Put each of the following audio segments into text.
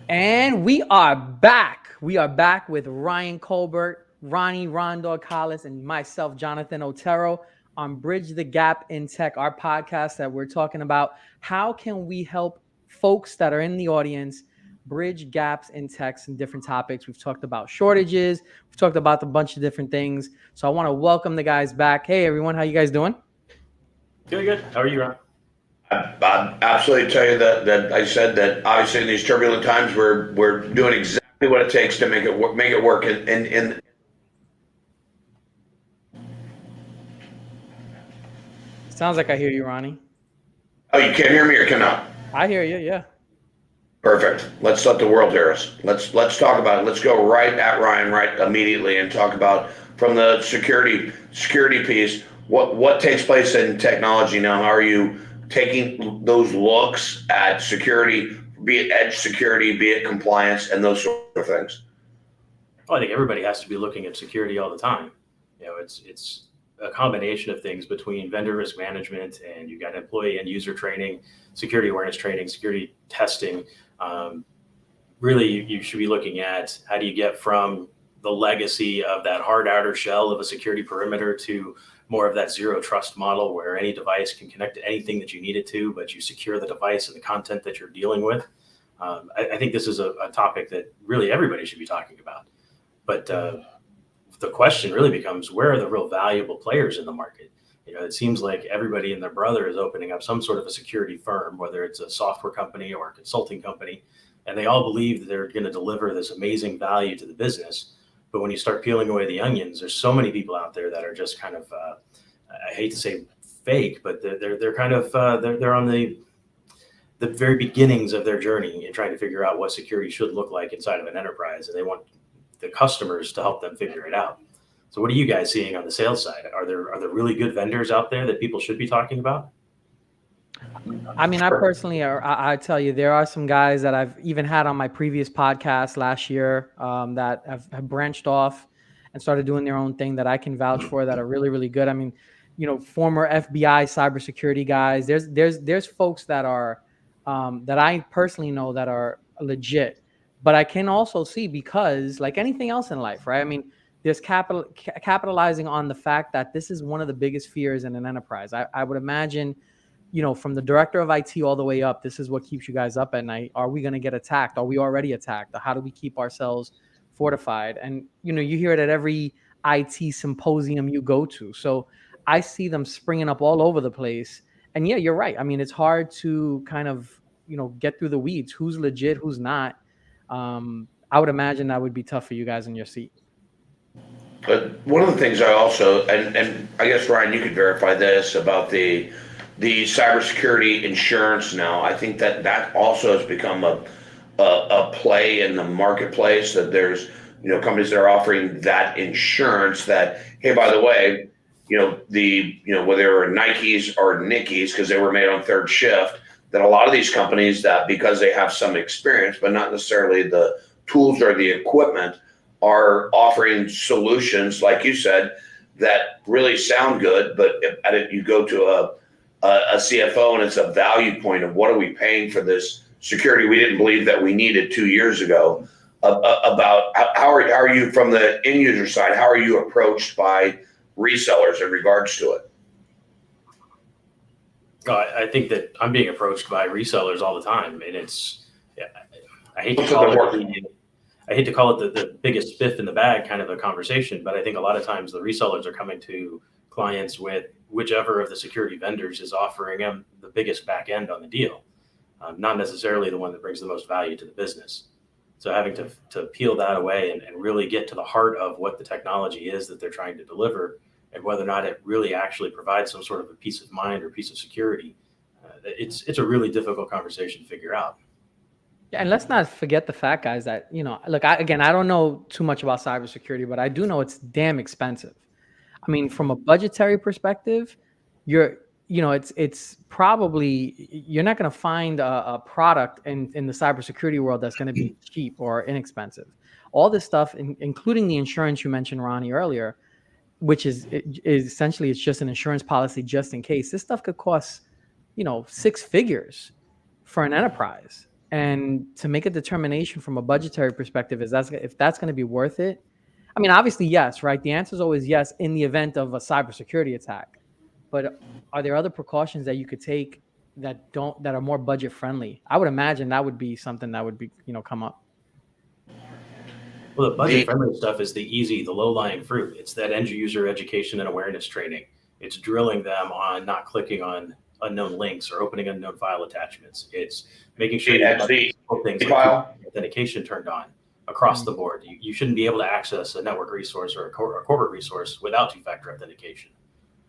And we are back. We are back with Ryan Colbert, Ronnie, Collis, and myself, Jonathan Otero, on Bridge the Gap in Tech, our podcast that we're talking about how can we help folks that are in the audience bridge gaps in techs and different topics. We've talked about shortages. We've talked about a bunch of different things. So I want to welcome the guys back. Hey, everyone. How you guys doing? Good, good. How are you, Ron? I'd absolutely tell you that I said that obviously in these turbulent times we're doing exactly what it takes to make it work. And Sounds like I hear you, Ronnie. oh, you can't hear me or cannot? I hear you. Yeah. Perfect. Let's let the world hear us. Let's talk about it. Let's go right at Ryan right immediately and talk about from the security piece. What takes place in technology now? How are you taking those looks at security, be it edge security, be it compliance, and those sort of things? Well, I think everybody has to be looking at security all the time. It's a combination of things between vendor risk management and you've got employee and user training, security awareness training, security testing. Um, Really, you should be looking at how do you get from the legacy of that hard outer shell of a security perimeter to more of that zero trust model where any device can connect to anything that you need it to, but you secure the device and the content that you're dealing with. I think this is a topic that really everybody should be talking about. But the question really becomes, where are the real valuable players in the market? It seems like everybody and their brother is opening up some sort of a security firm, whether it's a software company or a consulting company, and they all believe that they're going to deliver this amazing value to the business. But when you start peeling away the onions, there's so many people out there that are just kind of, I hate to say fake, but they're kind of they're on the very beginnings of their journey and trying to figure out what security should look like inside of an enterprise, and they want the customers to help them figure it out. So, what are you guys seeing on the sales side? Are there really good vendors out there that people should be talking about? I mean, I personally, I tell you, there are some guys that I've even had on my previous podcast last year that have branched off and started doing their own thing that I can vouch for that are really, really good. I mean, former FBI cybersecurity guys. There's folks that are that I personally know that are legit, but I can also see because, like anything else in life, right? I mean, there's capitalizing on the fact that this is one of the biggest fears in an enterprise. I would imagine from the director of IT all the way up, this is what keeps you guys up at night. Are we going to get attacked? Are we already attacked? How do we keep ourselves fortified? And, you hear it at every IT symposium you go to. So I see them springing up all over the place. And yeah, you're right. I mean, it's hard to kind of, get through the weeds. Who's legit? Who's not? I would imagine that would be tough for you guys in your seat. But one of the things I also, and I guess Ryan, you could verify this about the cybersecurity insurance now. I think that also has become a play in the marketplace that there's companies that are offering that insurance that, hey, by the way, whether they were Nikes or Nickies because they were made on third shift, that a lot of these companies that because they have some experience but not necessarily the tools or the equipment are offering solutions like you said that really sound good, but if you go to a CFO and it's a value point of what are we paying for this security we didn't believe that we needed 2 years ago. About how are you from the end user side? How are you approached by resellers in regards to it? I think that I'm being approached by resellers all the time, and it's yeah, I hate to What's call the it work? I hate to call it the biggest spiff in the bag kind of a conversation, but I think a lot of times the resellers are coming to clients with whichever of the security vendors is offering them the biggest back end on the deal, not necessarily the one that brings the most value to the business. So having to peel that away and really get to the heart of what the technology is that they're trying to deliver and whether or not it really actually provides some sort of a peace of mind or piece of security, it's a really difficult conversation to figure out. Yeah, and let's not forget the fact, guys, that look, I don't know too much about cybersecurity, but I do know it's damn expensive. I mean, from a budgetary perspective, you're it's probably you're not going to find a product in the cybersecurity world that's going to be cheap or inexpensive. All this stuff, including the insurance you mentioned, Ronnie, earlier, which is essentially it's just an insurance policy just in case. This stuff could cost, six figures for an enterprise. and to make a determination from a budgetary perspective is if that's going to be worth it. I mean, obviously, yes, right? The answer is always yes in the event of a cybersecurity attack. But are there other precautions that you could take that are more budget friendly? I would imagine that would be something that would be, come up. Well, the budget-friendly stuff is the low-lying fruit. It's that end-user education and awareness training. It's drilling them on not clicking on unknown links or opening unknown file attachments. It's making sure you have things like authentication turned on across the board. You shouldn't be able to access a network resource or a corporate resource without two-factor authentication.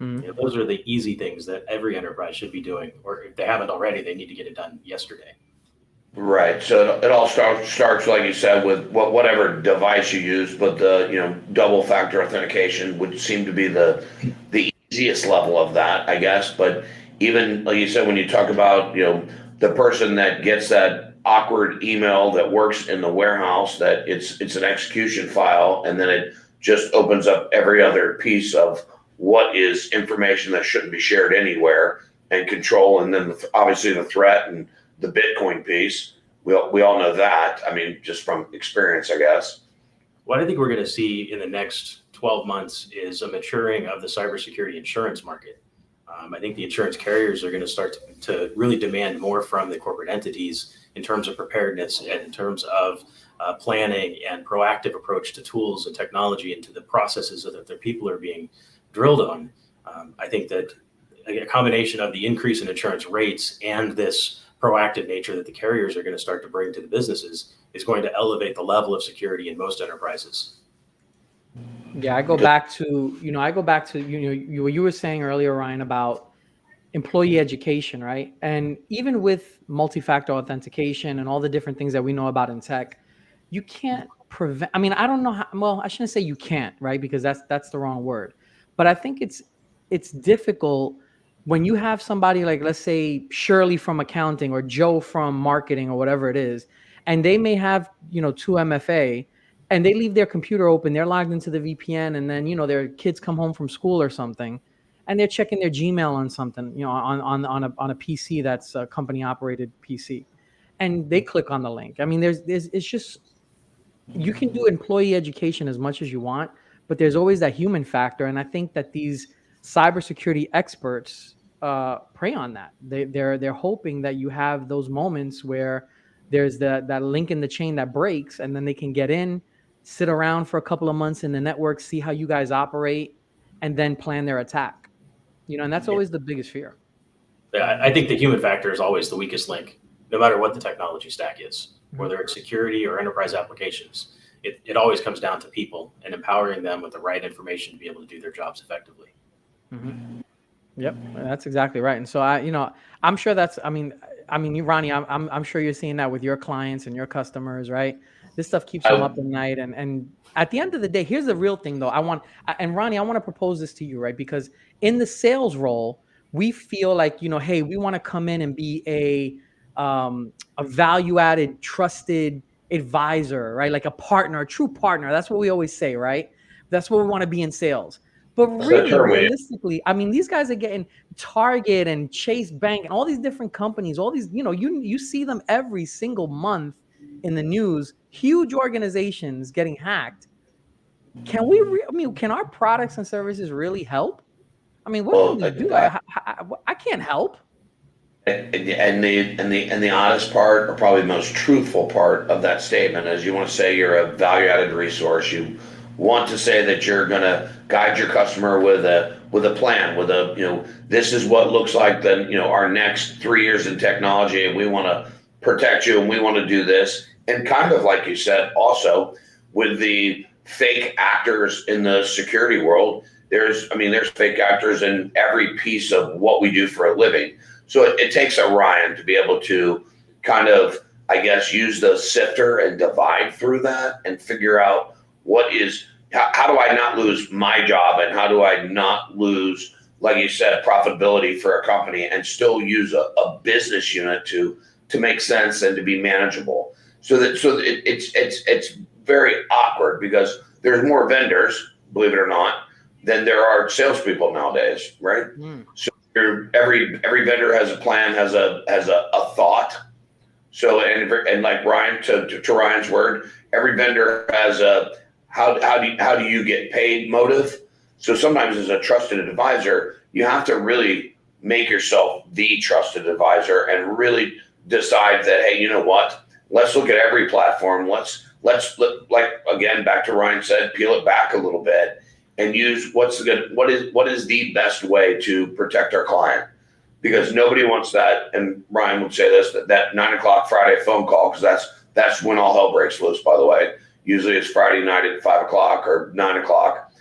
Those are the easy things that every enterprise should be doing, or if they haven't already, they need to get it done yesterday. Right. So it all starts, like you said, with whatever device you use, but the double factor authentication would seem to be the easiest level of that, I guess. But even like you said, when you talk about the person that gets that awkward email that works in the warehouse, that it's an execution file, and then it just opens up every other piece of what is information that shouldn't be shared anywhere, and control, and then obviously the threat and the Bitcoin piece. We all know that. I mean, just from experience, I guess. What I think we're going to see in the next 12 months is a maturing of the cybersecurity insurance market. I think the insurance carriers are going to start to really demand more from the corporate entities in terms of preparedness and in terms of planning and proactive approach to tools and technology and to the processes that their people are being drilled on. I think that a combination of the increase in insurance rates and this proactive nature that the carriers are going to start to bring to the businesses is going to elevate the level of security in most enterprises. Yeah, I go back to what you were saying earlier, Ryan, about employee education, right? And even with multi-factor authentication and all the different things that we know about in tech, you can't prevent. I mean, I don't know how. Well, I shouldn't say you can't, right? Because that's the wrong word. But I think it's difficult when you have somebody like, let's say, Shirley from accounting or Joe from marketing or whatever it is, and they may have, 2MFA, and they leave their computer open, they're logged into the VPN, and then, their kids come home from school or something, and they're checking their Gmail on something, on a PC that's a company operated PC, and they click on the link. I mean, it's just, you can do employee education as much as you want, but there's always that human factor. And I think that these cybersecurity experts prey on that. They're hoping that you have those moments where there's that link in the chain that breaks, and then they can get in, sit around for a couple of months in the network, see how you guys operate, and then plan their attack. And that's always the biggest fear. Yeah, I think the human factor is always the weakest link, no matter what the technology stack is, whether it's security or enterprise applications. It always comes down to people and empowering them with the right information to be able to do their jobs effectively. Mm-hmm. Yep, that's exactly right. And so I'm sure that's, I mean, you, Ronnie, I'm sure you're seeing that with your clients and your customers, right? This stuff keeps them up at night. And at the end of the day, here's the real thing though. And Ronnie, I want to propose this to you, right? Because in the sales role, we feel like, hey, we want to come in and be a value-added, trusted advisor, right? Like a partner, a true partner. That's what we always say, right? That's what we want to be in sales. But really, realistically, I mean, these guys are getting Target and Chase Bank and all these different companies, all these, you see them every single month in the news, huge organizations getting hacked. Can our products and services really help? I mean, what can we do? I can't help. And the honest part, or probably the most truthful part of that statement, is you want to say you're a value-added resource. You want to say that you're going to guide your customer with a plan, with this is what looks like our next 3 years in technology, and we want to protect you, and we want to do this. And kind of like you said, also with the fake actors in the security world, there's fake actors in every piece of what we do for a living. So it takes a Ryan to be able to kind of, I guess, use the sifter and divide through that and figure out how do I not lose my job, and how do I not lose, like you said, profitability for a company, and still use a business unit to make sense and to be manageable. So it's very awkward because there's more vendors, believe it or not, than there are salespeople nowadays, right? So every vendor has a plan, has a thought. So, and like Ryan, to Ryan's word, every vendor has a how do you get paid motive. So sometimes as a trusted advisor, you have to really make yourself the trusted advisor and really decide that, hey, you know what? Let's look at every platform. Let's like again, back to Ryan said, peel it back a little bit and use what is the best way to protect our client, because nobody wants that. And Ryan would say this, that 9 o'clock Friday phone call, because that's when all hell breaks loose, by the way. Usually it's Friday night at 5 o'clock or 9 o'clock.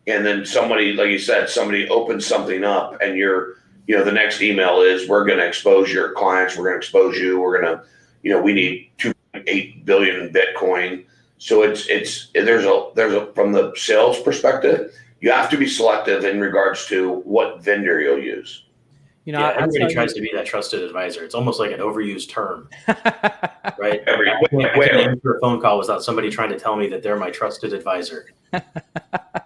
And then somebody, like you said, somebody opens something up and the next email is, we're going to expose your clients. We're going to expose you. We're going to, we need 2.8 billion in Bitcoin. So there's a from the sales perspective, you have to be selective in regards to what vendor you'll use. Everybody tries to be that trusted advisor. It's almost like an overused term, right? I can't answer a phone call without somebody trying to tell me that they're my trusted advisor.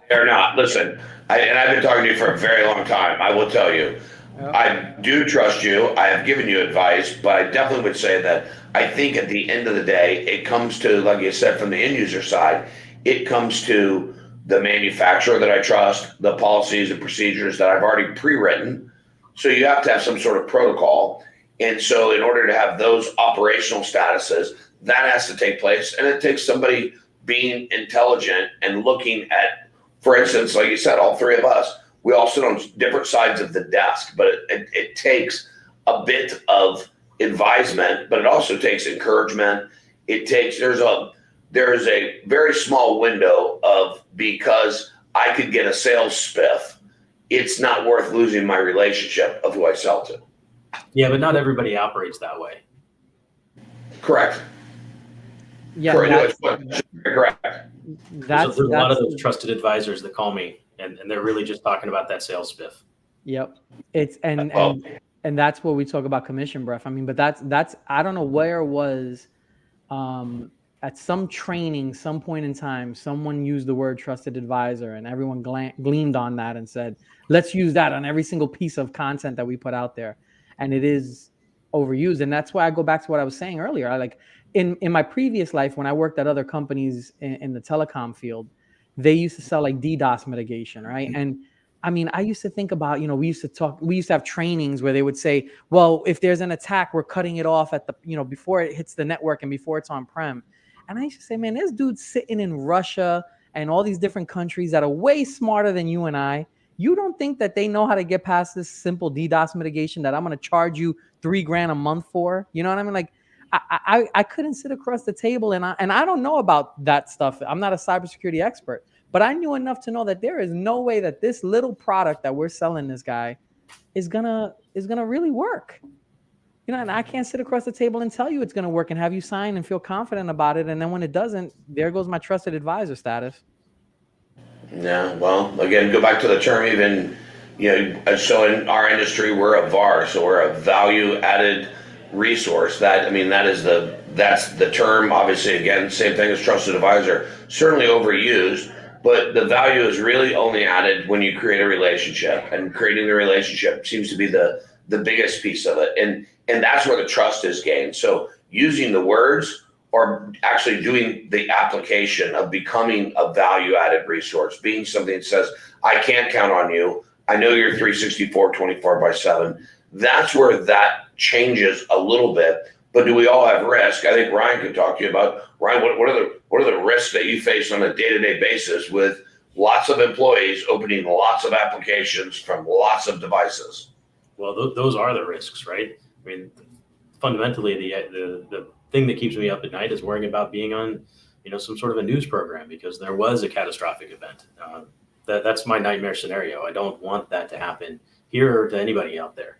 They're not. Listen, I've been talking to you for a very long time. I will tell you, I do trust you. I have given you advice, but I definitely would say that I think at the end of the day, it comes to, like you said, from the end user side, it comes to the manufacturer that I trust, the policies and procedures that I've already pre-written. So you have to have some sort of protocol. And so in order to have those operational statuses, that has to take place. And it takes somebody being intelligent and looking at, for instance, like you said, all three of us, we all sit on different sides of the desk, but it takes a bit of advisement, but it also takes encouragement. There is a very small window of, because I could get a sales spiff, it's not worth losing my relationship of who I sell to. Yeah, but not everybody operates that way. Correct. Yeah, correct. There's a lot of those trusted advisors that call me, and they're really just talking about that sales spiff. Yep. And that's what we talk about commission breath. I mean, but that's I don't know where it was, at some training, some point in time, someone used the word trusted advisor, and everyone gleamed on that and said, let's use that on every single piece of content that we put out there. And it is overused. And that's why I go back to what I was saying earlier. I like in my previous life, when I worked at other companies in the telecom field, they used to sell like DDoS mitigation, right? And I mean, I used to think about, we used to have trainings where they would say, well, if there's an attack, we're cutting it off at the, before it hits the network and before it's on-prem. And I used to say, man, there's dudes sitting in Russia and all these different countries that are way smarter than you and I. You don't think that they know how to get past this simple DDoS mitigation that I'm going to charge you $3,000 a month for? You know what I mean? Like, I couldn't sit across the table, and I don't know about that stuff. I'm not a cybersecurity expert, but I knew enough to know that there is no way that this little product that we're selling this guy is gonna really work. And I can't sit across the table and tell you it's gonna work and have you sign and feel confident about it, and then when it doesn't, there goes my trusted advisor status. Yeah, well, again, go back to the term even, so in our industry, we're a VAR, so we're a value added resource. That's the term. Obviously, again, same thing as trusted advisor, certainly overused, but the value is really only added when you create a relationship, and creating the relationship seems to be the biggest piece of it. And that's where the trust is gained. So using the words or actually doing the application of becoming a value added resource, being something that says, I can count on you. I know you're 364, 24/7. That's where that changes a little bit. But do we all have risk? I think Ryan could talk to you about, Ryan, what are the risks that you face on a day-to-day basis with lots of employees opening lots of applications from lots of devices? Well, those are the risks, right? I mean, fundamentally, the thing that keeps me up at night is worrying about being on, some sort of a news program because there was a catastrophic event. That's my nightmare scenario. I don't want that to happen here or to anybody out there.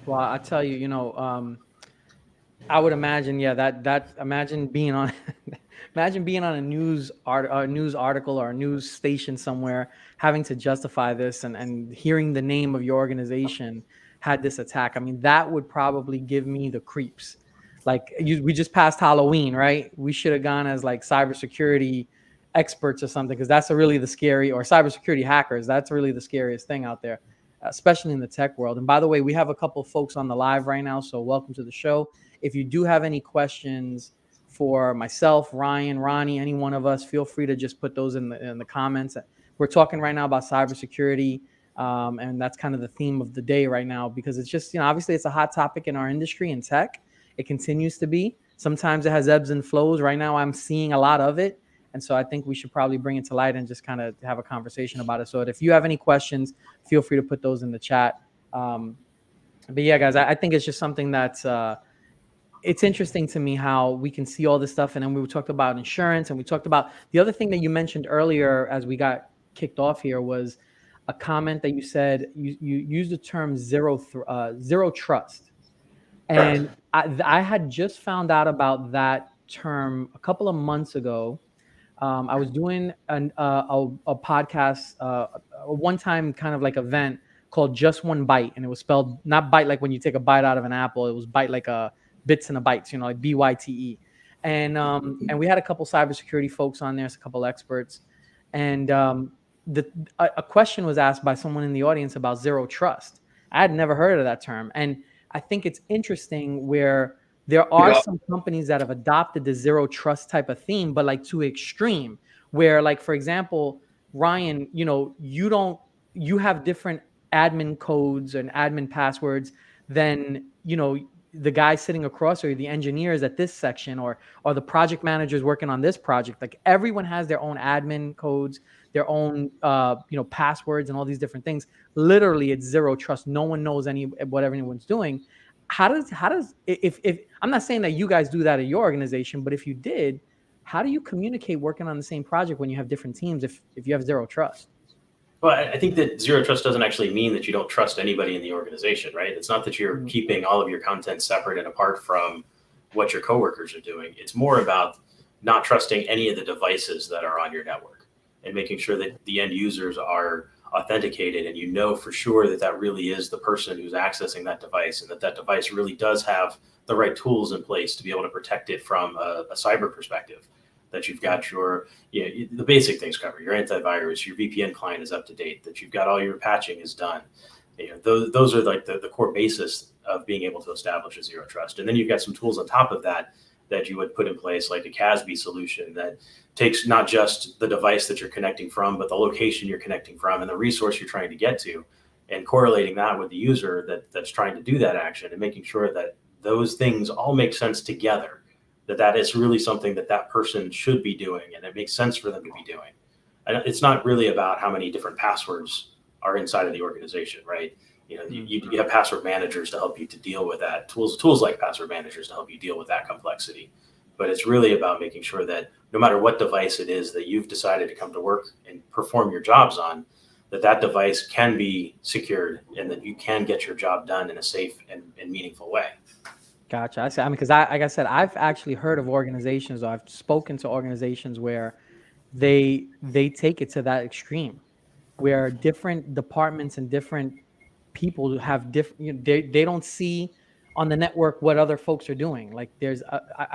Well, I tell you, I would imagine, imagine being on, a news article or a news station somewhere, having to justify this and hearing the name of your organization had this attack. I mean, that would probably give me the creeps. Like we just passed Halloween, right? We should have gone as like cybersecurity experts or something, because that's really the scary, or cybersecurity hackers. That's really the scariest thing out there. especially in the tech world. And by the way, we have a couple of folks on the live right now, so welcome to the show. If you do have any questions for myself, Ryan, Ronnie, any one of us, feel free to just put those in the comments. We're talking right now about cybersecurity, and that's kind of the theme of the day right now, because it's just, obviously it's a hot topic in our industry in tech. It continues to be. Sometimes it has ebbs and flows. Right now, I'm seeing a lot of it. And so I think we should probably bring it to light and just kind of have a conversation about it. So if you have any questions, feel free to put those in the chat. But yeah, guys, I think it's just something that's it's interesting to me how we can see all this stuff. And then we talked about insurance, and we talked about the other thing that you mentioned earlier as we got kicked off here was a comment that you said. You used the term zero trust. And I had just found out about that term a couple of months ago. I was doing a podcast, a one-time kind of like event called Just One Bite, and it was spelled not bite like when you take a bite out of an apple. It was bite like a bits and a bites, like BYTE. And we had a couple cybersecurity folks on there, a couple experts, and a question was asked by someone in the audience about zero trust. I had never heard of that term, and I think it's interesting where there are some companies that have adopted the zero trust type of theme, but like to extreme, where like, for example, Ryan, you have different admin codes and admin passwords than, the guy sitting across, or the engineers at this section, or the project managers working on this project. Like everyone has their own admin codes, their own, passwords and all these different things. Literally it's zero trust. No one knows what anyone's doing. How does if I'm not saying that you guys do that at your organization, but if you did, how do you communicate working on the same project when you have different teams if you have zero trust? Well, I think that zero trust doesn't actually mean that you don't trust anybody in the organization, right? It's not that you're keeping all of your content separate and apart from what your coworkers are doing. It's more about not trusting any of the devices that are on your network and making sure that the end users are authenticated, and for sure that really is the person who's accessing that device, and that device really does have the right tools in place to be able to protect it from a cyber perspective. That you've got the basic things covered, your antivirus, your VPN client is up to date, that you've got all your patching is done. Those are like the core basis of being able to establish a zero trust. And then you've got some tools on top of that you would put in place, like a CASB solution that takes not just the device that you're connecting from, but the location you're connecting from and the resource you're trying to get to, and correlating that with the user that's trying to do that action, and making sure that those things all make sense together, that is really something that person should be doing, and it makes sense for them to be doing. And it's not really about how many different passwords are inside of the organization, right? You have password managers to help you to deal with that, tools like password managers to help you deal with that complexity. But it's really about making sure that no matter what device it is that you've decided to come to work and perform your jobs on, that device can be secured, and that you can get your job done in a safe and meaningful way. Gotcha. I mean, because like I said, I've actually heard of organizations, or I've spoken to organizations where they take it to that extreme, where different departments and different people have different. They don't see on the network what other folks are doing. Like there's,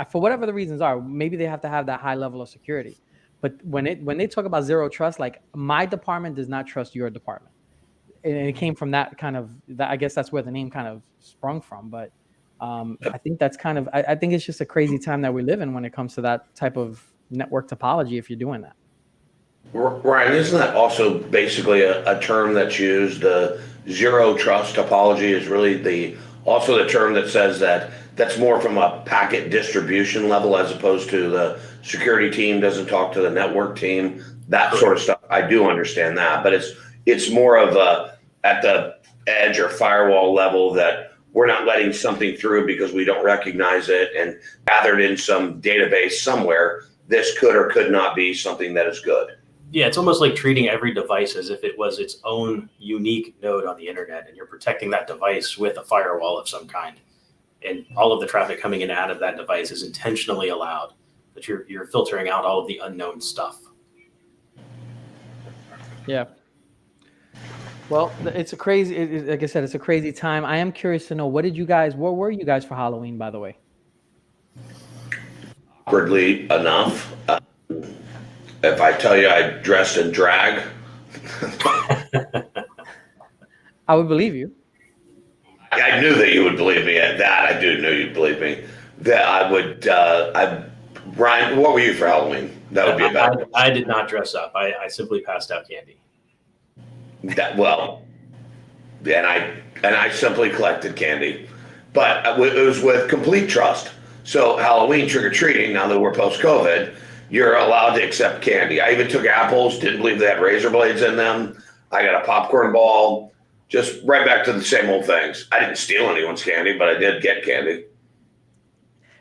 for whatever the reasons are, maybe they have to have that high level of security. But when they talk about zero trust, like my department does not trust your department, and it came from that kind of. I guess that's where the name kind of sprung from, but. I think that's kind of, I think it's just a crazy time that we live in when it comes to that type of network topology, if you're doing that. Ryan, isn't that also basically a term that's used? Zero trust topology is really also the term that says that's more from a packet distribution level, as opposed to the security team doesn't talk to the network team, that sort of stuff. I do understand that, but it's more of at the edge or firewall level, that we're not letting something through because we don't recognize it, and gathered in some database somewhere, this could or could not be something that is good. Yeah, it's almost like treating every device as if it was its own unique node on the internet, and you're protecting that device with a firewall of some kind. And all of the traffic coming in and out of that device is intentionally allowed, that you're filtering out all of the unknown stuff. Yeah. Well, it's a crazy, like I said, it's a crazy time. I am curious to know, where were you guys for Halloween, by the way? Awkwardly enough, if I tell you I dressed in drag. I would believe you. I knew that you would believe me at that. I do know you'd believe me. That I would. Ryan, what were you for Halloween? That would be about. I did not dress up. I simply passed out candy. Well, and I simply collected candy, but it was with complete trust. So Halloween trick or treating. Now that we're post COVID, you're allowed to accept candy. I even took apples. Didn't believe they had razor blades in them. I got a popcorn ball. Just right back to the same old things. I didn't steal anyone's candy, but I did get candy.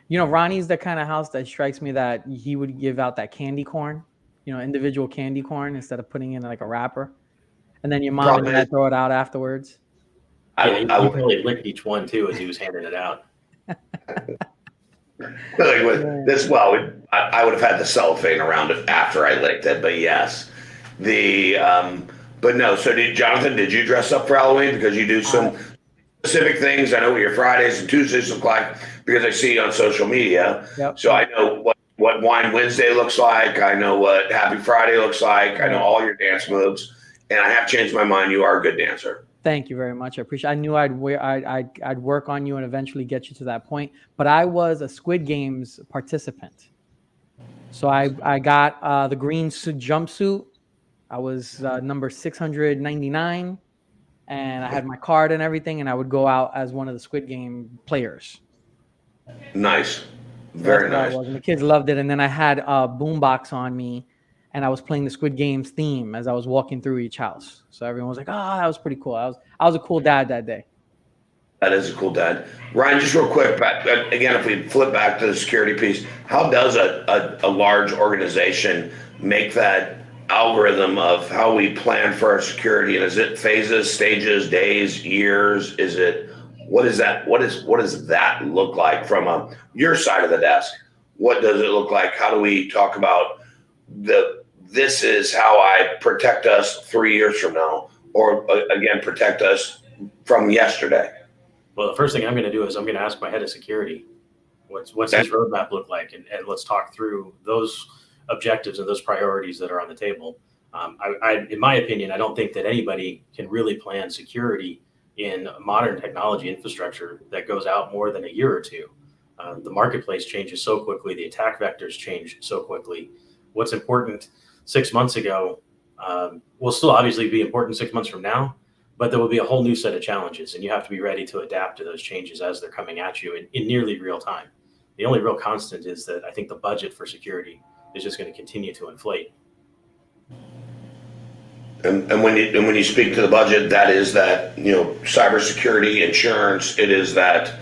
You know, Ronnie's the kind of house that strikes me that he would give out that candy corn, individual candy corn instead of putting in like a wrapper. And then your mom and dad throw it out afterwards. Yeah, he probably licked each one too as he was handing it out. I would have had the cellophane around it after I licked it, but yes. But no, so did you dress up for Halloween? Because you do some specific things. I know what your Fridays and Tuesdays look like because I see you on social media. Yep. So I know what Wine Wednesday looks like. I know what Happy Friday looks like. I know all your dance moves. And I have changed my mind. You are a good dancer. Thank you very much. I appreciate it. I knew I'd work on you and eventually get you to that point. But I was a Squid Games participant. So I got the green jumpsuit. I was number 699. And I had my card and everything. And I would go out as one of the Squid Game players. Nice. Very nice. And the kids loved it. And then I had a boombox on me. And I was playing the Squid Games theme as I was walking through each house. So everyone was like, "Oh, that was pretty cool." I was a cool dad that day. That is a cool dad. Ryan, just real quick, again, if we flip back to the security piece, how does a large organization make that algorithm of how we plan for our security? And is it phases, stages, days, years? What is that? What does that look like from your side of the desk? What does it look like? How do we talk about this is how I protect us 3 years from now, or again, protect us from yesterday? Well, the first thing I'm going to do is I'm going to ask my head of security, what's his roadmap look like? And let's talk through those objectives and those priorities that are on the table. In my opinion, I don't think that anybody can really plan security in modern technology infrastructure that goes out more than a year or two. The marketplace changes so quickly. The attack vectors change so quickly. What's important 6 months ago will still obviously be important 6 months from now, but there will be a whole new set of challenges, and you have to be ready to adapt to those changes as they're coming at you in nearly real time. The only real constant is that I think the budget for security is just going to continue to inflate. And when you speak to the budget, that is that cybersecurity, insurance, it is that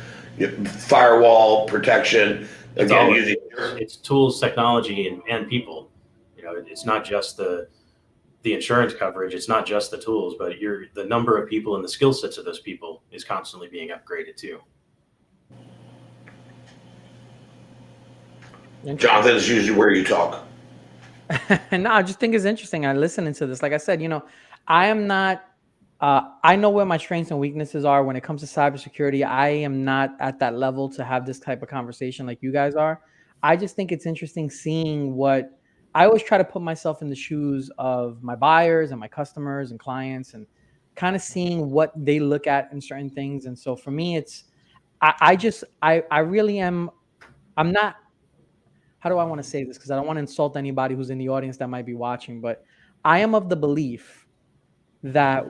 firewall protection. Again, it's tools, technology, and people. It's not just the insurance coverage. It's not just the tools, but the number of people and the skill sets of those people is constantly being upgraded too. Jonathan, is usually where you talk. No, I just think it's interesting. I listening to this. Like I said, I am not. I know where my strengths and weaknesses are when it comes to cybersecurity. I am not at that level to have this type of conversation like you guys are. I just think it's interesting seeing what I always try to put myself in the shoes of my buyers and my customers and clients and kind of seeing what they look at in certain things. And so for me, it's, I really am, I'm not, how do I want to say this? Because I don't want to insult anybody who's in the audience that might be watching, but I am of the belief that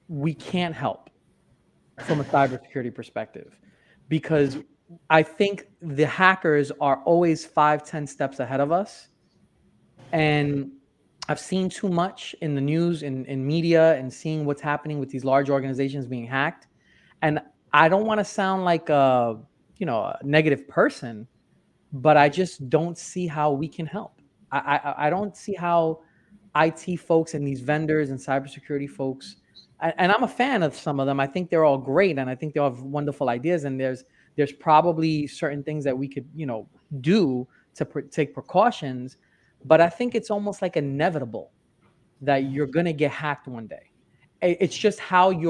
we can't help from a cybersecurity perspective, because I think the hackers are always 5-10 steps ahead of us. And I've seen too much in the news, in media, and seeing what's happening with these large organizations being hacked. And I don't want to sound like a negative person, but I just don't see how we can help. I don't see how IT folks and these vendors and cybersecurity folks, and I'm a fan of some of them. I think they're all great, and I think they all have wonderful ideas. And there's probably certain things that we could do to take precautions. But I think it's almost like inevitable that you're going to get hacked one day. It's just what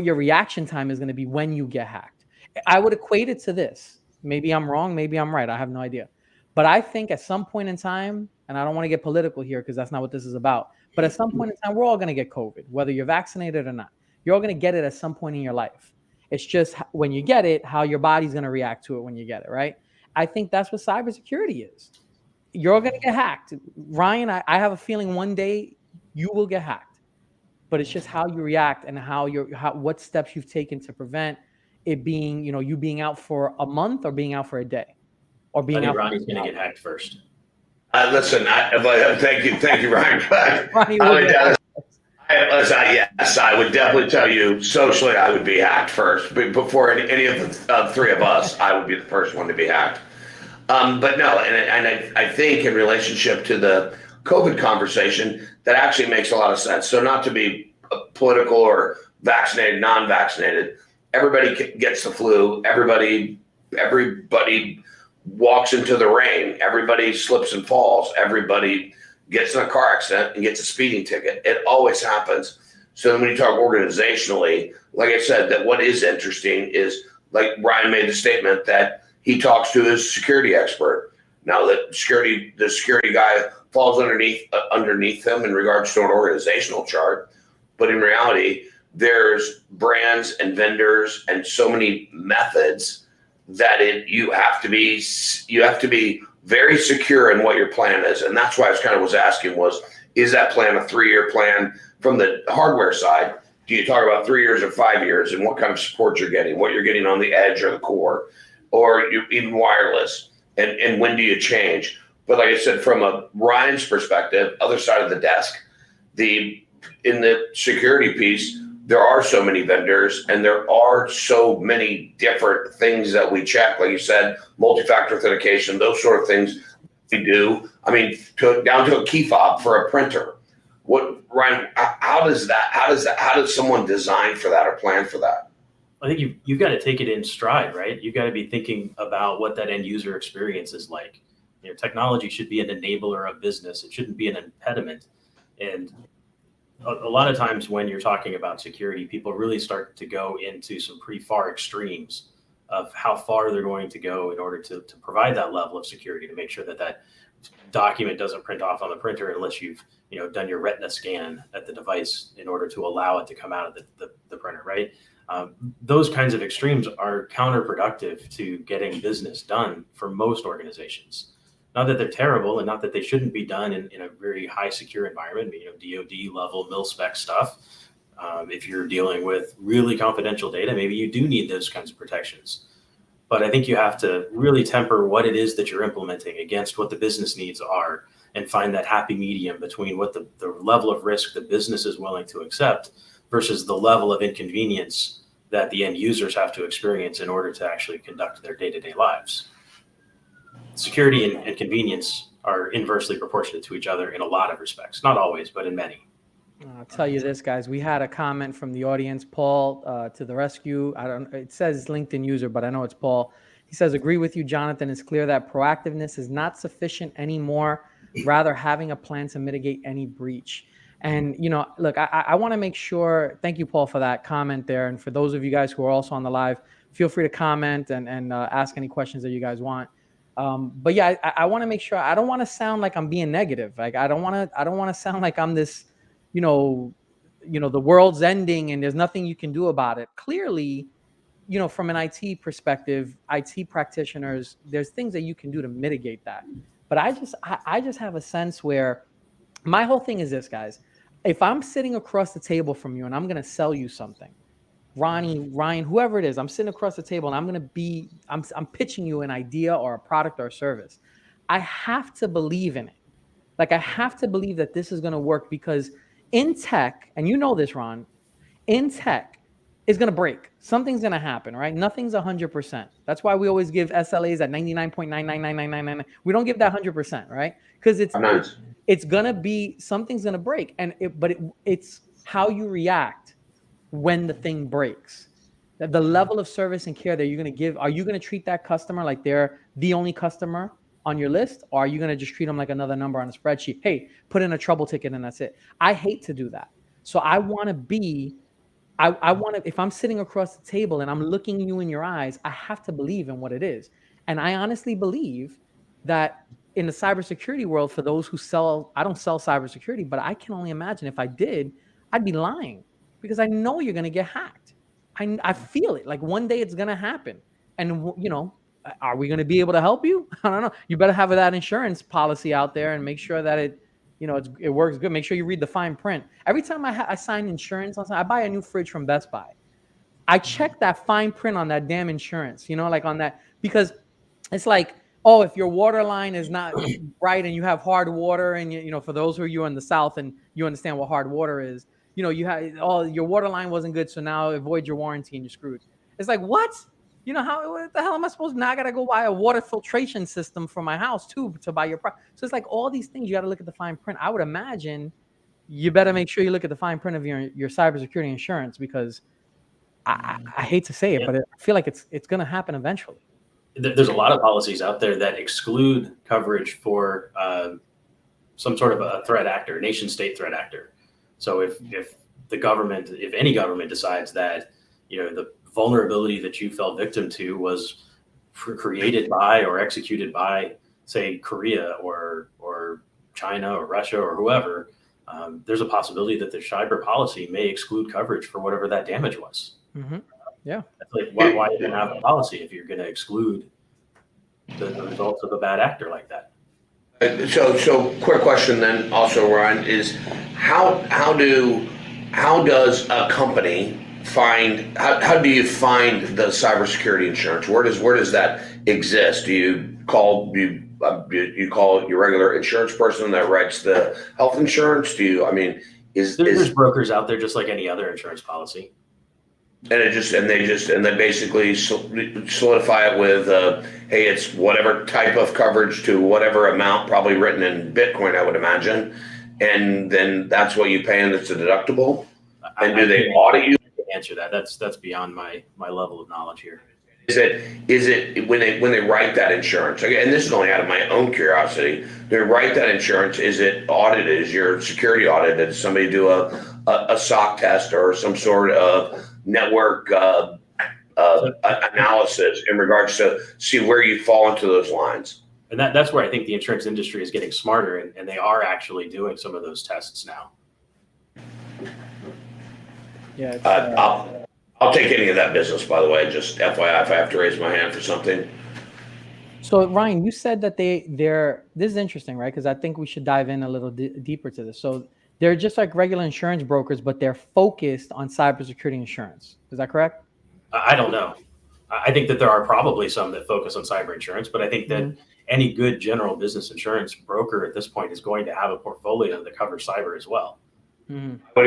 your reaction time is going to be when you get hacked. I would equate it to this. Maybe I'm wrong. Maybe I'm right. I have no idea. But I think at some point in time, and I don't want to get political here because that's not what this is about, but at some point in time, we're all going to get COVID, whether you're vaccinated or not. You're all going to get it at some point in your life. It's just when you get it, how your body's going to react to it when you get it, right? I think that's what cybersecurity is. You're going to get hacked. Ryan, I have a feeling one day you will get hacked, but it's just how you react and what steps you've taken to prevent it being, you being out for a month or being out for a day or being I out. think Ronnie's going to get hacked first. Listen, thank you, Ryan. Ronnie will get hacked. Yes, I would definitely tell you socially I would be hacked first. Before any of the three of us, I would be the first one to be hacked. But no, and I think in relationship to the COVID conversation, that actually makes a lot of sense. So not to be political or vaccinated, non-vaccinated, everybody gets the flu. Everybody walks into the rain. Everybody slips and falls. Everybody gets in a car accident and gets a speeding ticket. It always happens. So when you talk organizationally, like I said, that what is interesting is, like Ryan made the statement that he talks to his security expert. Now the security guy falls underneath him in regards to an organizational chart, but in reality, there's brands and vendors and so many methods that you have to be very secure in what your plan is. And that's why I was asking is that plan a 3-year plan from the hardware side? Do you talk about 3 years or 5 years and what kind of support you're getting, what you're getting on the edge or the core, or even wireless? And when do you change? But like I said, from a Ryan's perspective, other side of the desk, in the security piece, there are so many vendors and there are so many different things that we check. Like you said, multi-factor authentication, those sort of things we do. I mean, down to a key fob for a printer. Ryan, how does someone design for that or plan for that? I think you've got to take it in stride, right? You've got to be thinking about what that end user experience is like. Technology should be an enabler of business. It shouldn't be an impediment. And a lot of times when you're talking about security, people really start to go into some pretty far extremes of how far they're going to go in order to provide that level of security, to make sure that document doesn't print off on the printer unless you've done your retina scan at the device in order to allow it to come out of the printer, right? Those kinds of extremes are counterproductive to getting business done for most organizations. Not that they're terrible and not that they shouldn't be done in a very high secure environment, DoD level mil-spec stuff. If you're dealing with really confidential data, maybe you do need those kinds of protections. But I think you have to really temper what it is that you're implementing against what the business needs are and find that happy medium between what the level of risk the business is willing to accept versus the level of inconvenience that the end users have to experience in order to actually conduct their day-to-day lives. Security and convenience are inversely proportionate to each other in a lot of respects. Not always, but in many. I'll tell you this, guys. We had a comment from the audience. Paul, to the rescue. It says LinkedIn user, but I know it's Paul. He says, agree with you, Jonathan. It's clear that proactiveness is not sufficient anymore. Rather, having a plan to mitigate any breach. And, look, I want to make sure, thank you, Paul, for that comment there. And for those of you guys who are also on the live, feel free to comment and ask any questions that you guys want. But yeah, I want to make sure, I don't want to sound like I'm being negative. Like, I don't want to sound like I'm this, the world's ending and there's nothing you can do about it. Clearly, from an IT perspective, IT practitioners, there's things that you can do to mitigate that. But I just have a sense where my whole thing is this, guys. If I'm sitting across the table from you and I'm going to sell you something, Ronnie, Ryan, whoever it is, I'm sitting across the table and I'm pitching you an idea or a product or a service. I have to believe in it. Like, I have to believe that this is going to work, because in tech, and you know this, Ron, in tech, it's going to break. Something's going to happen, right? Nothing's 100%. That's why we always give SLAs at 99.99999. We don't give that 100%, right? Because it's going to be, something's going to break. It's how you react when the thing breaks. The level of service and care that you're going to give. Are you going to treat that customer like they're the only customer on your list? Or are you going to just treat them like another number on a spreadsheet? Hey, put in a trouble ticket and that's it. I hate to do that. So I want to be, I want to, if I'm sitting across the table and I'm looking you in your eyes, I have to believe in what it is. And I honestly believe that in the cybersecurity world, for those who sell, I don't sell cybersecurity, but I can only imagine if I did, I'd be lying. because I know you're going to get hacked. I feel it. Like one day it's going to happen. And, are we going to be able to help you? I don't know. You better have that insurance policy out there and make sure that it works good. Make sure you read the fine print. Every time I sign insurance, I buy a new fridge from Best Buy. I check that fine print on that damn insurance, like on that, because it's like, oh, if your water line is not right and you have hard water, and for those who are you in the South and you understand what hard water is, you have your water line wasn't good, so now it voids your warranty and you're screwed. It's like, what? What the hell am I supposed to? Now I gotta go buy a water filtration system for my house too to buy your product. So it's like all these things you got to look at the fine print. I would imagine you better make sure you look at the fine print of your cybersecurity insurance, because I hate to say it, but I feel like it's going to happen eventually. There's a lot of policies out there that exclude coverage for some sort of a threat actor, nation state threat actor. So if any government decides that the vulnerability that you fell victim to was created by or executed by, say, Korea or China or Russia or whoever, there's a possibility that the cyber policy may exclude coverage for whatever that damage was. Mm-hmm. Yeah. Like, why even have a policy if you're going to exclude the results of a bad actor like that? So quick question then also, Ryan, is how does a company how do you find the cybersecurity insurance? Where does that exist? Do you call your regular insurance person that writes the health insurance? There's brokers out there just like any other insurance policy. And they basically solidify it with, hey, it's whatever type of coverage to whatever amount, probably written in Bitcoin, I would imagine. And then that's what you pay, and it's a deductible. And do they audit you? Answer that. That's beyond my level of knowledge here. Is it when they write that insurance? And this is only out of my own curiosity. They write that insurance. Is it audited? Is your security audited? Did somebody do a SOC test or some sort of network analysis in regards to see where you fall into those lines? And that's where I think the insurance industry is getting smarter, and they are actually doing some of those tests now. Yeah. I'll take any of that business, by the way, just FYI, if I have to raise my hand for something. So Ryan, you said that this is interesting, right? Because I think we should dive in a little deeper to this. So they're just like regular insurance brokers, but they're focused on cybersecurity insurance. Is that correct? I don't know. I think that there are probably some that focus on cyber insurance, but I think that any good general business insurance broker at this point is going to have a portfolio that covers cyber as well. Mm-hmm. I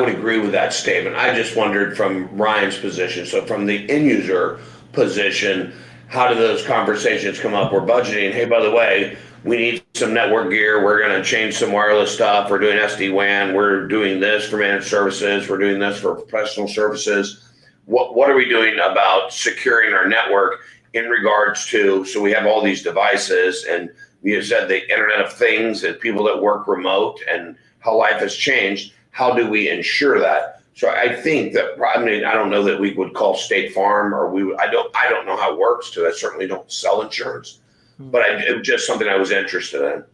would agree with that statement. I just wondered from Ryan's position. So from the end user position, how do those conversations come up? We're budgeting. Hey, by the way, we need some network gear. We're going to change some wireless stuff. We're doing SD-WAN. We're doing this for managed services. We're doing this for professional services. What are we doing about securing our network in regards to, so we have all these devices, and you said the Internet of Things and people that work remote and how life has changed. How do we ensure that? So I think that, I don't know that we would call State Farm, or I don't know how it works, too. I certainly don't sell insurance, but it was just something I was interested in.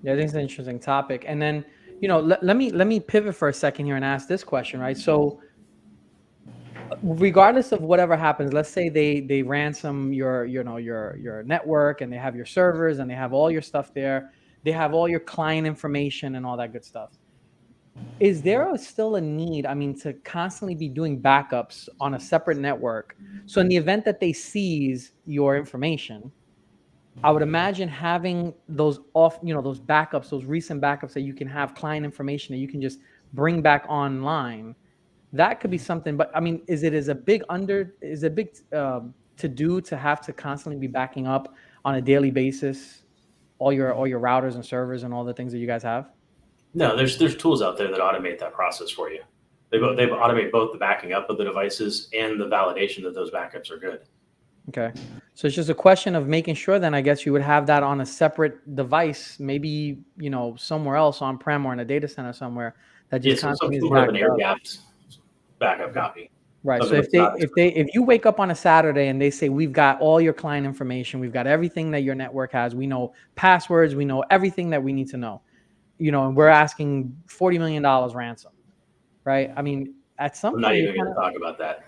Yeah, I think it's an interesting topic. And then, let me pivot for a second here and ask this question, right? So regardless of whatever happens, let's say they ransom your network, and they have your servers, and they have all your stuff there. They have all your client information and all that good stuff. Is there still a need, to constantly be doing backups on a separate network? So in the event that they seize your information, I would imagine having those those backups, those recent backups that you can have client information that you can just bring back online. That could be something, but is it a big to do to have to constantly be backing up on a daily basis all your routers and servers and all the things that you guys have? No, there's tools out there that automate that process for you. They automate both the backing up of the devices and the validation that those backups are good. Okay, so it's just a question of making sure. Then I guess you would have that on a separate device, maybe somewhere else on-prem or in a data center somewhere that just constantly is an air-gapped backup copy. Right. So if you wake up on a Saturday and they say, we've got all your client information, we've got everything that your network has, we know passwords, we know everything that we need to know, and we're asking $40 million ransom. right? I mean, at some I'm not point, even going to talk about that.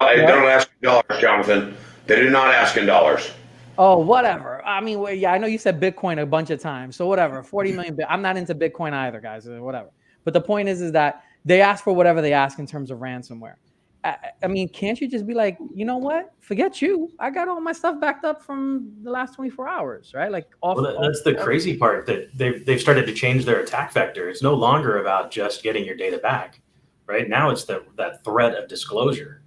They don't ask in dollars, Jonathan. They do not ask in dollars. Oh, whatever. I mean, well, yeah, I know you said Bitcoin a bunch of times, so whatever. 40 million. I'm not into Bitcoin either, guys. Whatever. But the point is that they ask for whatever they ask in terms of ransomware. I mean, can't you just be like, you know what? Forget you. I got all my stuff backed up from the last 24 hours, right? Like, That's the crazy part, that they've started to change their attack vector. It's no longer about just getting your data back, right? Now it's that threat of disclosure.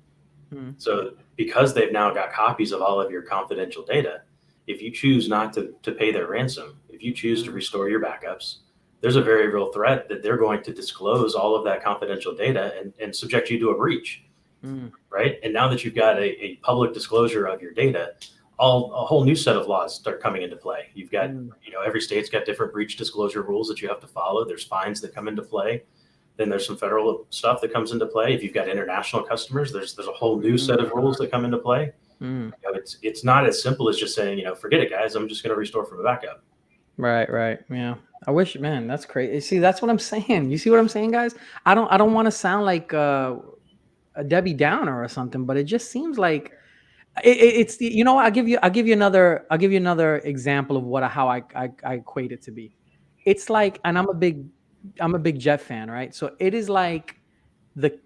So because they've now got copies of all of your confidential data, if you choose not to pay their ransom, if you choose to restore your backups, there's a very real threat that they're going to disclose all of that confidential data and subject you to a breach. Right? And now that you've got a public disclosure of your data, a whole new set of laws start coming into play. You've got, every state's got different breach disclosure rules that you have to follow. There's fines that come into play. Then there's some federal stuff that comes into play. If you've got international customers, there's a whole new set of rules that come into play. It's not as simple as just saying, forget it, guys. I'm just going to restore from a backup. Right. Yeah. I wish, man, that's crazy. See, that's what I'm saying. You see what I'm saying, guys? I don't want to sound like a Debbie Downer or something, but it just seems like it's the, I'll give you another example of how I equate it to be. It's like, and I'm a big Jet fan, right? So it is like the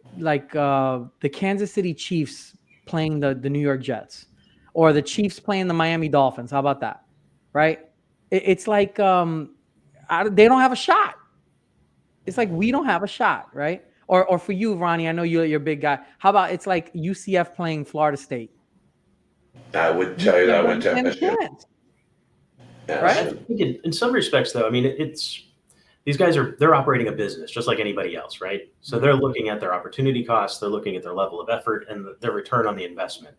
Kansas City Chiefs playing the New York Jets, or the Chiefs playing the Miami Dolphins. How about that? Right? It's like they don't have a shot. It's like we don't have a shot, right? Or for you, Ronnie, I know you're a big guy. How about it's like UCF playing Florida State? I would tell you that went to chance. Yeah, right? I think in some respects, though, I mean, it's these guys they're operating a business just like anybody else, right? So they're looking at their opportunity costs, they're looking at their level of effort and their return on the investment.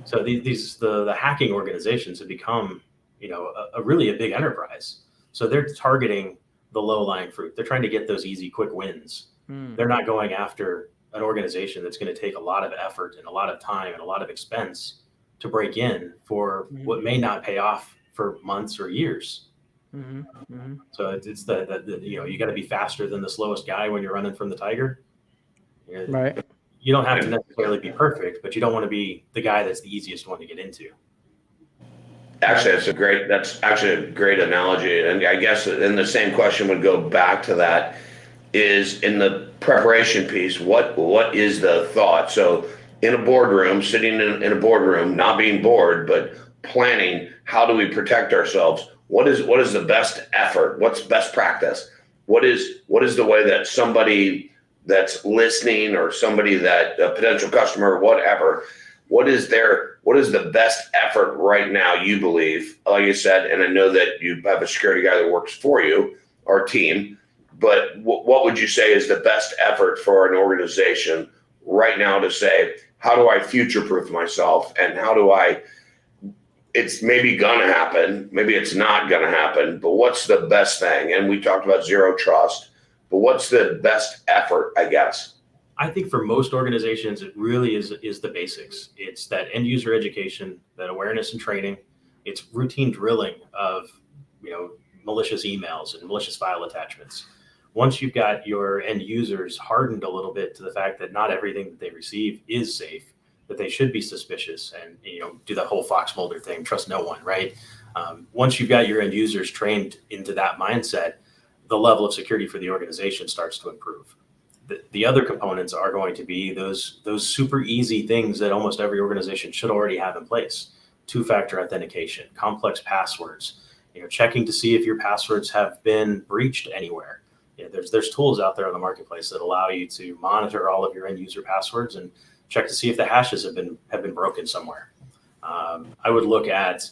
So the hacking organizations have become, a really a big enterprise. So they're targeting the low-lying fruit. They're trying to get those easy, quick wins. They're not going after an organization that's going to take a lot of effort and a lot of time and a lot of expense to break in for what may not pay off for months or years. So it's the you got to be faster than the slowest guy when you're running from the tiger. Right. You don't have to necessarily be perfect, but you don't want to be the guy that's the easiest one to get into. Actually, that's actually a great analogy. And I guess then the same question would go back to that, is in the preparation piece, what is the thought? So in a boardroom, sitting in a boardroom, not being bored, but planning, how do we protect ourselves? What is the best effort? What's best practice? What is the way that somebody that's listening, or somebody that a potential customer, whatever, what is the best effort right now, you believe? Like you said, and I know that you have a security guy that works for you, our team, but what would you say is the best effort for an organization right now to say, how do I future-proof myself, and how do it's maybe gonna happen, maybe it's not gonna happen, but what's the best thing? And we talked about zero trust, but what's the best effort, I guess? I think for most organizations, it really is the basics. It's that end user education, that awareness and training. It's routine drilling of, malicious emails and malicious file attachments. Once you've got your end users hardened a little bit to the fact that not everything that they receive is safe, that they should be suspicious and, do the whole Fox Mulder thing, trust no one, right? Once you've got your end users trained into that mindset, the level of security for the organization starts to improve. The other components are going to be those super easy things that almost every organization should already have in place. Two-factor authentication, complex passwords, checking to see if your passwords have been breached anywhere. There's tools out there on the marketplace that allow you to monitor all of your end user passwords and check to see if the hashes have been broken somewhere. I would look at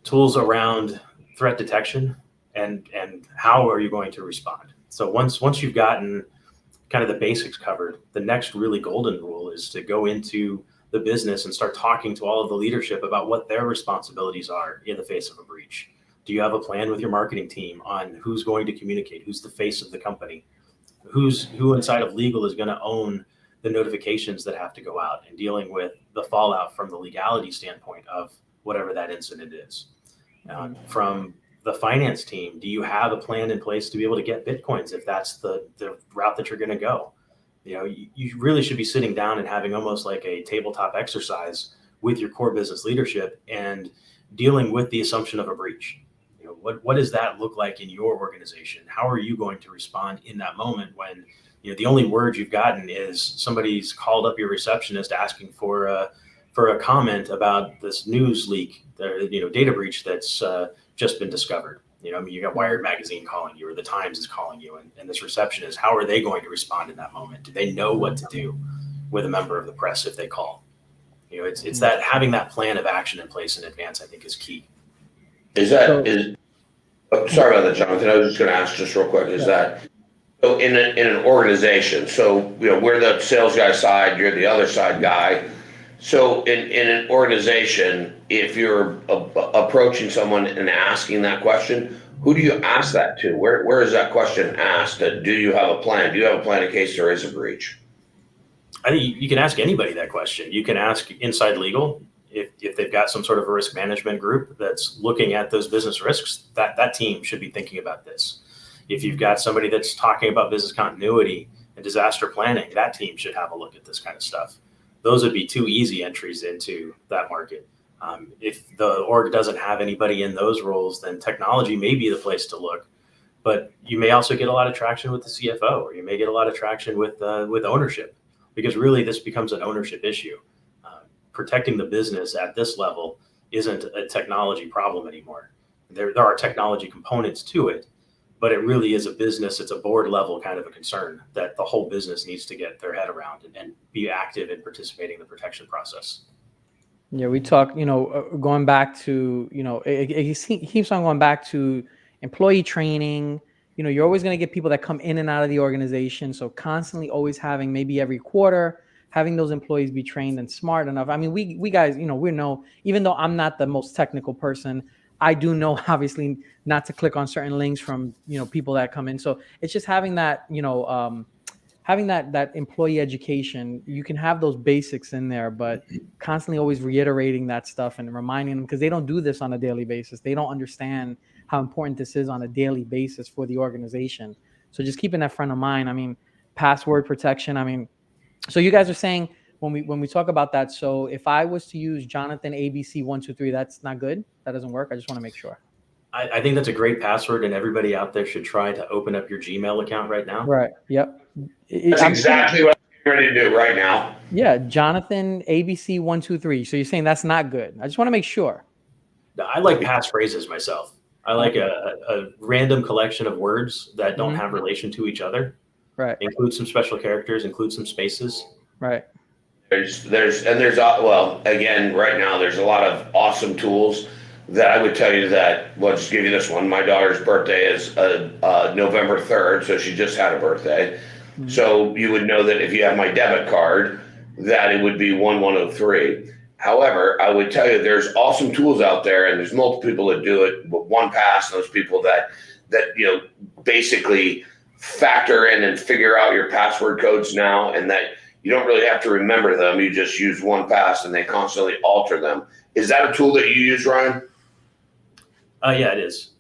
tools around threat detection and how are you going to respond. So once you've gotten kind of the basics covered, the next really golden rule is to go into the business and start talking to all of the leadership about what their responsibilities are in the face of a breach. Do you have a plan with your marketing team on who's going to communicate, who's the face of the company, who inside of legal is going to own the notifications that have to go out, and dealing with the fallout from the legality standpoint of whatever that incident is. From the finance team, do you have a plan in place to be able to get Bitcoins if that's the route that you're going to go? You really should be sitting down and having almost like a tabletop exercise with your core business leadership and dealing with the assumption of a breach. What does that look like in your organization? How are you going to respond in that moment when the only word you've gotten is somebody's called up your receptionist asking for a comment about this news leak, data breach that's just been discovered. You got Wired magazine calling you, or the Times is calling you, and this receptionist, how are they going to respond in that moment? Do they know what to do with a member of the press if they call? It's that having that plan of action in place in advance, I think, is key. Sorry about that, Jonathan. I was just going to ask just real quick. So in an organization? So we're the sales guy side, you're the other side guy. So in an organization, if you're approaching someone and asking that question, who do you ask that to? Where is that question asked? Do you have a plan? Do you have a plan in case there is a breach? I think you can ask anybody that question. You can ask inside legal if they've got some sort of a risk management group that's looking at those business risks. That team should be thinking about this. If you've got somebody that's talking about business continuity and disaster planning, that team should have a look at this kind of stuff. Those would be two easy entries into that market. If the org doesn't have anybody in those roles, then technology may be the place to look. But you may also get a lot of traction with the CFO, or you may get a lot of traction with ownership, because really this becomes an ownership issue. Protecting the business at this level isn't a technology problem anymore. There are technology components to it, but it really is a business. It's a board level kind of a concern that the whole business needs to get their head around and be active in participating in the protection process. Yeah, we talk, going back to, it keeps on going back to employee training. You're always going to get people that come in and out of the organization. So constantly always having, maybe every quarter, having those employees be trained and smart enough. I mean, we guys, we know, even though I'm not the most technical person, I do know obviously not to click on certain links from, people that come in. So it's just having that, having that employee education. You can have those basics in there, but constantly always reiterating that stuff and reminding them, because they don't do this on a daily basis. They don't understand how important this is on a daily basis for the organization. So just keeping that front of mind. I mean, password protection. So you guys are saying when we talk about that, so if I was to use Jonathan ABC123, that's not good? That doesn't work? I just want to make sure. I think that's a great password, and everybody out there should try to open up your Gmail account right now. Right. Yep. That's exactly what I'm ready to do right now. Yeah, Jonathan ABC123. So you're saying that's not good? I just want to make sure. I like passphrases myself. I like a random collection of words that don't have relation to each other. Right. Include some special characters, include some spaces. Right. There's again, right now there's a lot of awesome tools that I would tell you that, well, just give you this one. My daughter's birthday is November 3rd, so she just had a birthday. Mm-hmm. So you would know that if you have my debit card, that it would be 1103. However, I would tell you there's awesome tools out there, and there's multiple people that do it with OnePass, and those people that basically factor in and figure out your password codes now, and that you don't really have to remember them. You just use OnePass, and they constantly alter them. Is that a tool that you use, Ryan? Yeah, it is.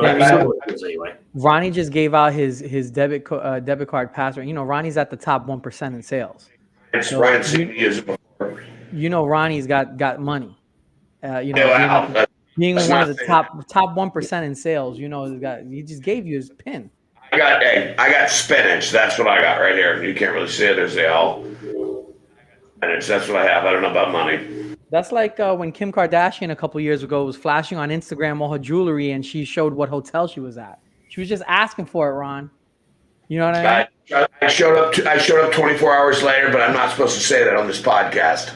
Anyway. Ronnie just gave out his debit card password. Ronnie's at the top 1% in sales. So Ryan's seen me use it before. Ronnie's got money. Being one of the top 1% in sales, he just gave you his PIN. I got spinach. That's what I got right here. You can't really see it. There's spinach. That's what I have. I don't know about money. That's like when Kim Kardashian a couple years ago was flashing on Instagram all her jewelry, and she showed what hotel she was at. She was just asking for it, Ron. You know what I mean? I showed up 24 hours later, but I'm not supposed to say that on this podcast.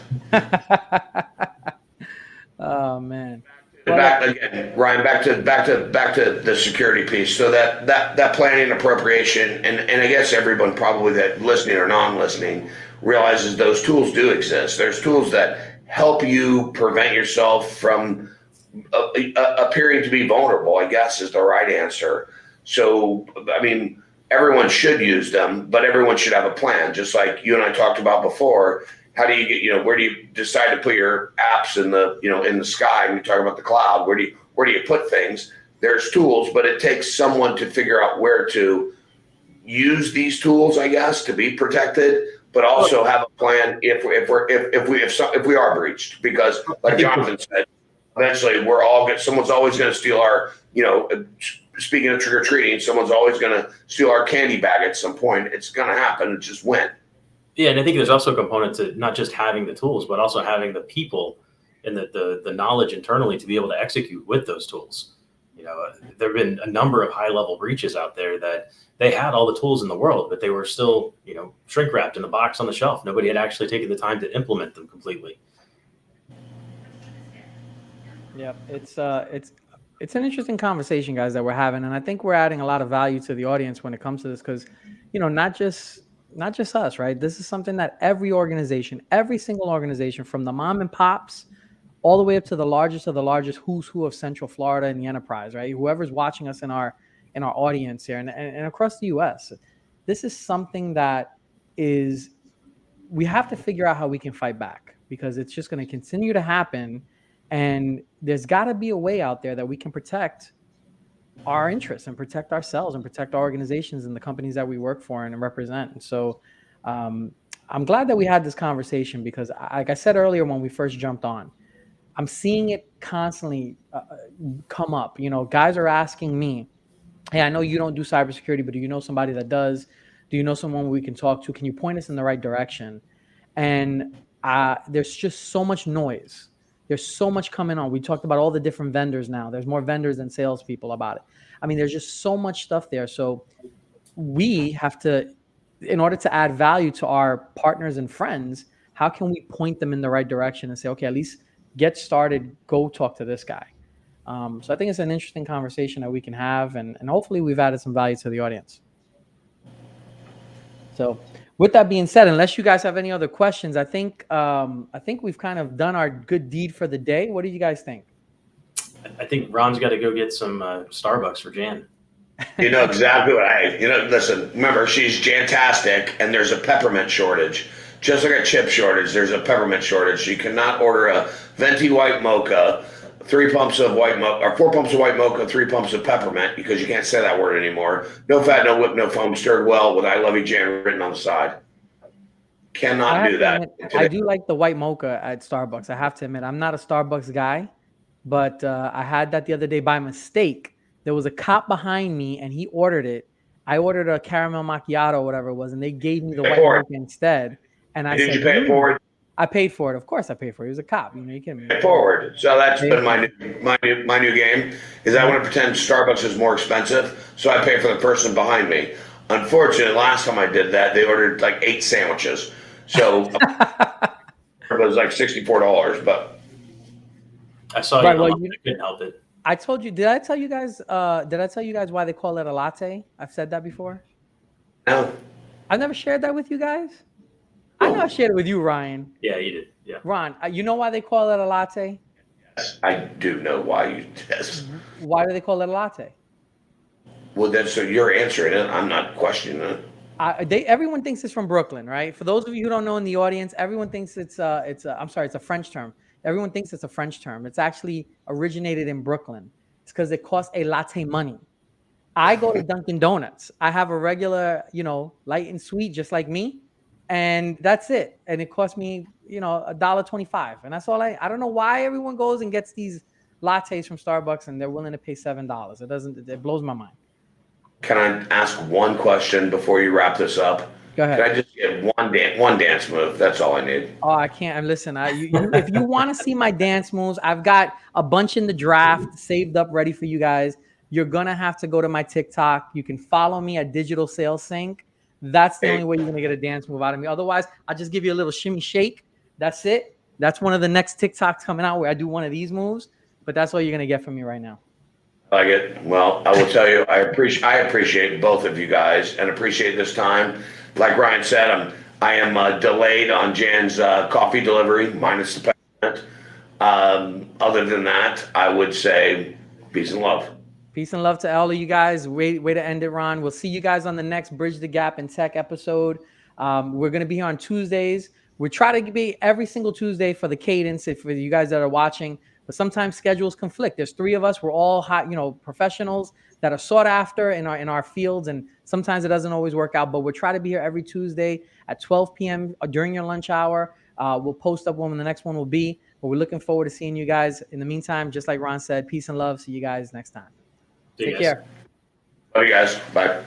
Oh man. Ryan, back to the security piece. So that planning appropriation, and I guess everyone probably that listening or non-listening realizes those tools do exist. There's tools that help you prevent yourself from appearing to be vulnerable, I guess is the right answer. So, I mean, everyone should use them, but everyone should have a plan. Just like you and I talked about before, how do you get, where do you decide to put your apps in the, in the sky? And we talk about the cloud. Where do you put things? there's tools, but it takes someone to figure out where to use these tools, I guess, to be protected, but also have a plan if we are breached, because like Jonathan said, eventually someone's always going to steal our, speaking of trick or treating, someone's always going to steal our candy bag at some point. It's going to happen. It's just when. Yeah, and I think there's also a component to not just having the tools, but also having the people and the knowledge internally to be able to execute with those tools. There have been a number of high-level breaches out there that they had all the tools in the world, but they were still, shrink wrapped in the box on the shelf. Nobody had actually taken the time to implement them completely. Yeah, it's an interesting conversation, guys, that we're having, and I think we're adding a lot of value to the audience when it comes to this, because not just us, right? This is something that every single organization, from the mom and pops all the way up to the largest of the largest who's who of Central Florida and the enterprise, right? Whoever's watching us in our audience here and across the US, this is something that we have to figure out how we can fight back, because it's just going to continue to happen. And there's got to be a way out there that we can protect our interests and protect ourselves and protect our organizations and the companies that we work for and represent. And so I'm glad that we had this conversation, because like I said earlier when we first jumped on, I'm seeing it constantly come up. Guys are asking me, hey, I know you don't do cybersecurity, but do you know somebody that does? Do you know someone we can talk to? Can you point us in the right direction? And there's just so much noise. There's so much coming on. We talked about all the different vendors now. There's more vendors than salespeople about it. I mean, there's just so much stuff there. So we have to, in order to add value to our partners and friends, how can we point them in the right direction and say, okay, at least get started, go talk to this guy. So I think it's an interesting conversation that we can have, and hopefully we've added some value to the audience. So with that being said, unless you guys have any other questions, I think we've kind of done our good deed for the day. What do you guys think? I think Ron's got to go get some Starbucks for Jan. You know exactly what listen, remember, she's Jantastic, and there's a peppermint shortage. Just like a chip shortage, there's a peppermint shortage. You cannot order a venti white mocha, 3 pumps of white mocha, or 4 pumps of white mocha, 3 pumps of peppermint, because you can't say that word anymore. No fat, no whip, no foam, stirred well with I love you, Jan, written on the side. Cannot do that. I do like the white mocha at Starbucks. I have to admit, I'm not a Starbucks guy, but I had that the other day by mistake. There was a cop behind me, and he ordered it. I ordered a caramel macchiato or whatever it was, and they gave me the white mocha instead. And I said, did you pay it forward? I paid for it. Of course I paid for it. He was a cop. You can pay forward. So that's been my new game, is I want to pretend Starbucks is more expensive, so I pay for the person behind me. Unfortunately, last time I did that, they ordered like 8 sandwiches. So it was like $64, but I saw you. I couldn't help it. I told you. Did I tell you guys why they call it a latte? I've said that before. No. I've never shared that with you guys. I know I shared it with you, Ryan. Yeah, you did. Yeah. Ron, you know why they call it a latte? Yes, I do know why you yes. Why do they call it a latte? Well, so you're answering it. I'm not questioning it. Everyone thinks it's from Brooklyn, right? For those of you who don't know in the audience, everyone thinks it's a French term. Everyone thinks it's a French term. It's actually originated in Brooklyn. It's because it costs a latte money. I go to Dunkin' Donuts. I have a regular, light and sweet, just like me. And that's it. And it cost me, $1.25. And that's all I don't know why everyone goes and gets these lattes from Starbucks and they're willing to pay $7. It blows my mind. Can I ask one question before you wrap this up? Go ahead. Can I just get one dance move? That's all I need. Oh, I can't. And listen, if you want to see my dance moves, I've got a bunch in the draft saved up, ready for you guys. You're going to have to go to my TikTok. You can follow me at Digital Sales Sync. That's the only way you're going to get a dance move out of me. Otherwise, I'll just give you a little shimmy shake. That's it. That's one of the next TikToks coming out where I do one of these moves. But that's all you're going to get from me right now. I like it. Well, I will tell you, I appreciate both of you guys and appreciate this time. Like Ryan said, I am delayed on Jan's coffee delivery, minus the payment. Other than that, I would say peace and love. Peace and love to all of you guys. Way to end it, Ron. We'll see you guys on the next Bridge the Gap in Tech episode. We're going to be here on Tuesdays. We try to be every single Tuesday for the cadence. If for you guys that are watching, but sometimes schedules conflict. There's 3 of us. We're all hot, professionals that are sought after in our fields. And sometimes it doesn't always work out, but we'll try to be here every Tuesday at 12 p.m. during your lunch hour. We'll post up when the next one will be, but we're looking forward to seeing you guys. In the meantime, just like Ron said, peace and love. See you guys next time. Take care. Love you guys. Bye.